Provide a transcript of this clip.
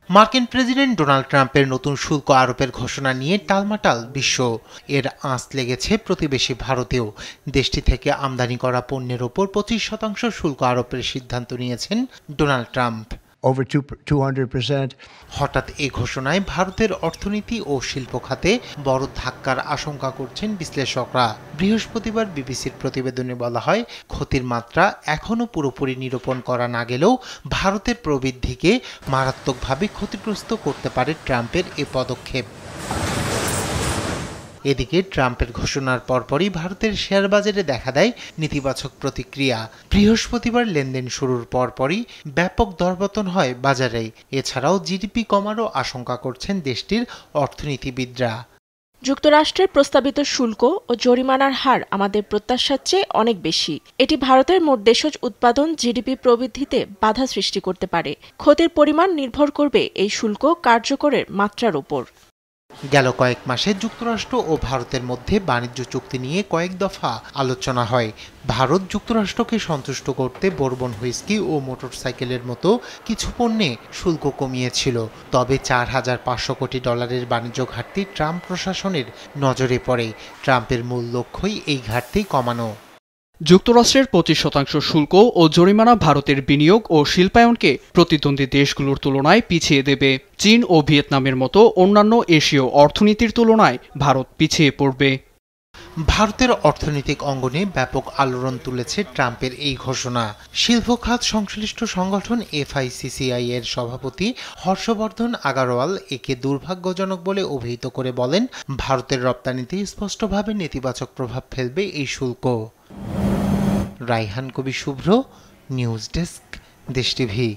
মার্কিন president Donald ট্রাম্পের নতুন শুল্ক আরোপের ঘোষণা নিয়ে টালমাটাল বিশ্ব। এর আঁচ লেগেছে প্রতিবেশী ভারতেও। দেশটি থেকে আমদানি করা পণ্যের ওপর 25% শুল্ক আরোপের সিদ্ধান্ত নিয়েছেন ডোনাল্ড ট্রাম্প। Over 200%. হঠাৎ এই ঘোষণায় ভারতের অর্থনীতি ও শিল্প খাতে বড় ধাক্কার আশঙ্কা করছেন বিশ্লেষকরা। বৃহস্পতিবার বিবিসির প্রতিবেদনে বলা হয়, ক্ষতির মাত্রা এখনও পুরোপুরি নিরূপণ করা না গেলেও ভারতের প্রবৃদ্ধিকে মারাত্মকভাবে ক্ষতিগ্রস্ত করতে পারে ট্রাম্পের এ পদক্ষেপ। এদিকে ট্রাম্পের ঘোষণার পরপরই ভারতের শেয়ার বাজারে দেখা দেয় নেতিবাচক প্রতিক্রিয়া। বৃহস্পতিবার লেনদেন শুরুর পরপরই ব্যাপক দরপতন হয় বাজারে। এছাড়াও জিডিপি কমারও আশঙ্কা করছেন দেশটির অর্থনীতিবিদরা। যুক্তরাষ্ট্রের প্রস্তাবিত শুল্ক ও জরিমানার হার আমাদের প্রত্যাশার চেয়ে অনেক বেশি। এটি ভারতের মোট দেশজ উৎপাদন জিডিপি প্রবৃদ্ধিতে বাধা সৃষ্টি করতে পারে। ক্ষতির পরিমাণ নির্ভর করবে এই শুল্ক কার্যকরের মাত্রার উপর। গেল কয়েক মাসে যুক্তরাষ্ট্র ও ভারতের মধ্যে বাণিজ্য চুক্তি নিয়ে কয়েক দফা আলোচনা হয়। ভারত যুক্তরাষ্ট্রকে সন্তুষ্ট করতে বোরবন হুইস্কি ও মোটরসাইকেলের মতো কিছু পণ্যে শুল্ক কমিয়েছিল। তবে $4,500 কোটি বাণিজ্য ঘাটতি ট্রাম্প প্রশাসনের নজরে পড়ে। ট্রাম্পের মূল লক্ষ্যই এই ঘাটতি কমানো। যুক্তরাষ্ট্রের 25% শুল্ক ও জরিমানা ভারতের বিনিয়োগ ও শিল্পায়নকে প্রতিদ্বন্দ্বী দেশগুলোর তুলনায় পিছিয়ে দেবে। চীন ও ভিয়েতনামের মতো অন্যান্য এশীয় অর্থনীতির তুলনায় ভারত পিছিয়ে পড়বে। ভারতের অর্থনৈতিক অঙ্গনে ব্যাপক আলোড়ন তুলেছে ট্রাম্পের এই ঘোষণা। শিল্প খাত সংশ্লিষ্ট সংগঠন এফআইসিসিআই এর সভাপতি হর্ষবর্ধন আগারওয়াল একে দুর্ভাগ্যজনক বলে অভিহিত করে বলেন, ভারতের রপ্তানিতে স্পষ্টভাবে নেতিবাচক প্রভাব ফেলবে এই শুল্ক। রাইহান কবি শুভ্র, নিউজ ডেস্ক, দেশ টিভি।